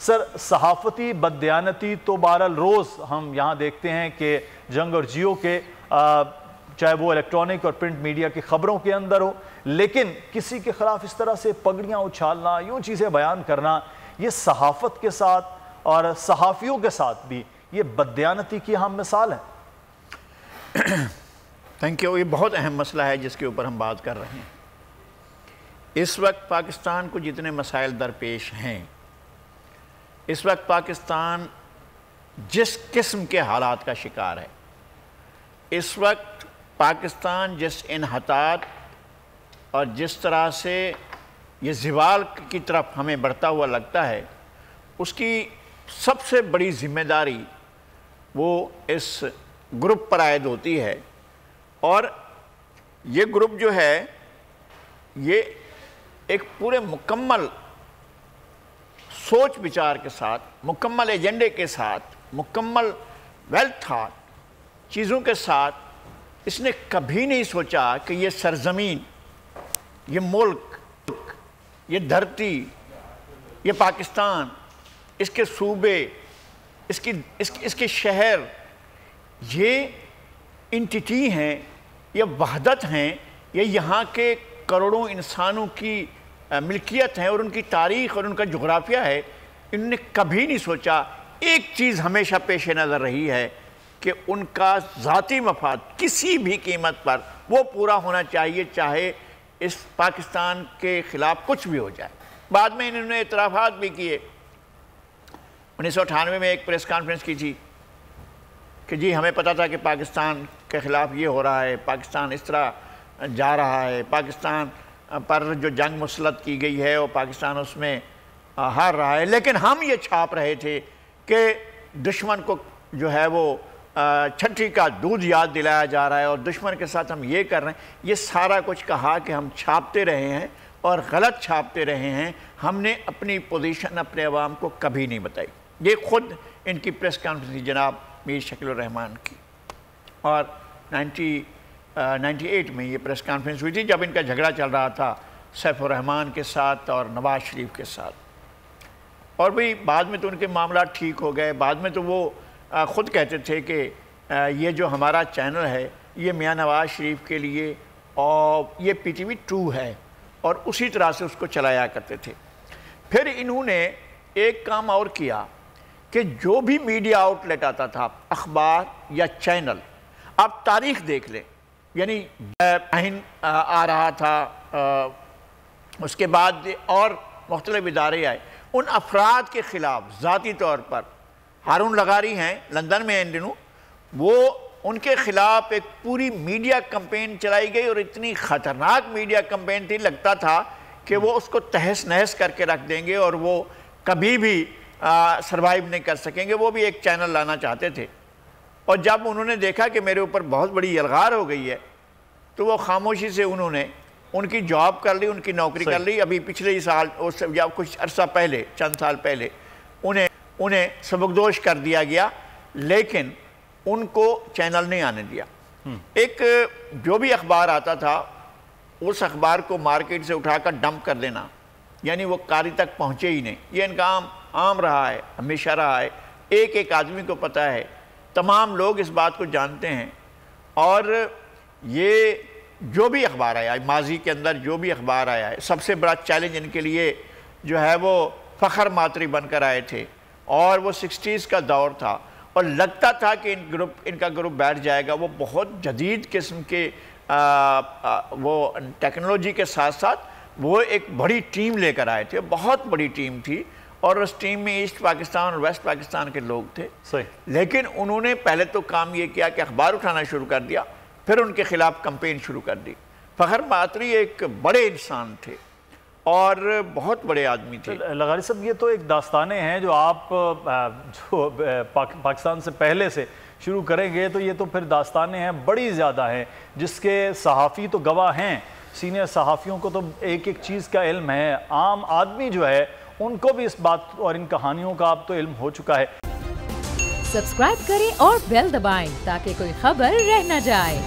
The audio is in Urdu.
سر صحافتی بددیانتی تو بہرحال روز ہم یہاں دیکھتے ہیں کہ جنگ اور جیو کے چاہے وہ الیکٹرانک اور پرنٹ میڈیا کی خبروں کے اندر ہو، لیکن کسی کے خلاف اس طرح سے پگڑیاں اچھالنا، یوں چیزیں بیان کرنا، یہ صحافت کے ساتھ اور صحافیوں کے ساتھ بھی یہ بددیانتی کی اہم مثال ہے۔ Thank you. یہ بہت اہم مسئلہ ہے جس کے اوپر ہم بات کر رہے ہیں۔ اس وقت پاکستان کو جتنے مسائل درپیش ہیں، اس وقت پاکستان جس قسم کے حالات کا شکار ہے، اس وقت پاکستان جس انحطاط اور جس طرح سے یہ زوال کی طرف ہمیں بڑھتا ہوا لگتا ہے، اس کی سب سے بڑی ذمہ داری وہ اس گروپ پر عائد ہوتی ہے، اور یہ گروپ جو ہے یہ ایک پورے مکمل سوچ بچار کے ساتھ، مکمل ایجنڈے کے ساتھ، مکمل ویل تھاٹ چیزوں کے ساتھ اس نے کبھی نہیں سوچا کہ یہ سرزمین، یہ ملک، یہ دھرتی، یہ پاکستان، اس کے صوبے، اس کے شہر، یہ انٹیٹی ہیں، یہ وحدت ہیں، یہ یہاں کے کروڑوں انسانوں کی ملکیت ہے اور ان کی تاریخ اور ان کا جغرافیہ ہے۔ انہوں نے کبھی نہیں سوچا، ایک چیز ہمیشہ پیش نظر رہی ہے کہ ان کا ذاتی مفاد کسی بھی قیمت پر وہ پورا ہونا چاہیے، چاہے اس پاکستان کے خلاف کچھ بھی ہو جائے۔ بعد میں انہوں نے اعترافات بھی کیے۔ 1998 میں ایک پریس کانفرنس کی تھی کہ جی ہمیں پتہ تھا کہ پاکستان کے خلاف یہ ہو رہا ہے، پاکستان اس طرح جا رہا ہے، پاکستان پر جو جنگ مسلط کی گئی ہے اور پاکستان اس میں ہار رہا ہے، لیکن ہم یہ چھاپ رہے تھے کہ دشمن کو جو ہے وہ چھٹی کا دودھ یاد دلایا جا رہا ہے اور دشمن کے ساتھ ہم یہ کر رہے ہیں۔ یہ سارا کچھ کہا کہ ہم چھاپتے رہے ہیں اور غلط چھاپتے رہے ہیں، ہم نے اپنی پوزیشن اپنے عوام کو کبھی نہیں بتائی۔ یہ خود ان کی پریس کانفرنس جناب میر شکیل الرحمان کی، اور 98 میں یہ پریس کانفرنس ہوئی تھی جب ان کا جھگڑا چل رہا تھا سیف الرحمان کے ساتھ اور نواز شریف کے ساتھ، اور بھی بعد میں تو ان کے معاملات ٹھیک ہو گئے۔ بعد میں تو وہ خود کہتے تھے کہ یہ جو ہمارا چینل ہے یہ میاں نواز شریف کے لیے اور یہ PTV 2 ہے، اور اسی طرح سے اس کو چلایا کرتے تھے۔ پھر انہوں نے ایک کام اور کیا کہ جو بھی میڈیا آؤٹ لیٹ آتا تھا، اخبار یا چینل، آپ تاریخ دیکھ لیں، یعنی آ رہا تھا، اس کے بعد اور مختلف ادارے آئے، ان افراد کے خلاف ذاتی طور پر، ہارون لغاری ہیں لندن میں ان دنوں، وہ ان کے خلاف ایک پوری میڈیا کمپین چلائی گئی، اور اتنی خطرناک میڈیا کمپین تھی، لگتا تھا کہ وہ اس کو تہس نہس کر کے رکھ دیں گے اور وہ کبھی بھی سروائیو نہیں کر سکیں گے۔ وہ بھی ایک چینل لانا چاہتے تھے، اور جب انہوں نے دیکھا کہ میرے اوپر بہت بڑی الغار ہو گئی ہے تو وہ خاموشی سے انہوں نے ان کی جاب کر لی، ان کی نوکری کر لی۔ ابھی پچھلے سال یا کچھ عرصہ پہلے، چند سال پہلے انہیں سبکدوش کر دیا گیا، لیکن ان کو چینل نہیں آنے دیا۔ ایک جو بھی اخبار آتا تھا اس اخبار کو مارکیٹ سے اٹھا کر ڈمپ کر دینا، یعنی وہ قاری تک پہنچے ہی نہیں۔ یہ ان کا عام رہا ہے، ہمیشہ رہا ہے، ایک آدمی کو پتہ ہے، تمام لوگ اس بات کو جانتے ہیں، اور یہ جو بھی اخبار آیا ہے ماضی کے اندر، جو بھی اخبار آیا ہے، سب سے بڑا چیلنج ان کے لیے جو ہے وہ فخر ماتری بن کر آئے تھے، اور وہ 60s کا دور تھا، اور لگتا تھا کہ ان کا گروپ بیٹھ جائے گا۔ وہ بہت جدید قسم کے وہ ٹیکنالوجی کے ساتھ ساتھ وہ ایک بڑی ٹیم لے کر آئے تھے، بہت بڑی ٹیم تھی، اور اس ٹیم میں ایسٹ پاکستان اور ویسٹ پاکستان کے لوگ تھے۔ لیکن انہوں نے پہلے تو کام یہ کیا کہ اخبار اٹھانا شروع کر دیا، پھر ان کے خلاف کمپین شروع کر دی۔ فخر ماتری ایک بڑے انسان تھے اور بہت بڑے آدمی تھے۔ لغاری صاحب، یہ تو ایک داستانیں ہیں جو آپ جو پاکستان سے پہلے سے شروع کریں گے تو یہ تو پھر داستانیں ہیں، بڑی زیادہ ہیں، جس کے صحافی تو گواہ ہیں، سینئر صحافیوں کو تو ایک ایک چیز کا علم ہے، عام آدمی جو ہے ان کو بھی اس بات اور ان کہانیوں کا اب تو علم ہو چکا ہے۔ سبسکرائب کریں اور بیل دبائیں تاکہ کوئی خبر رہ نہ جائے۔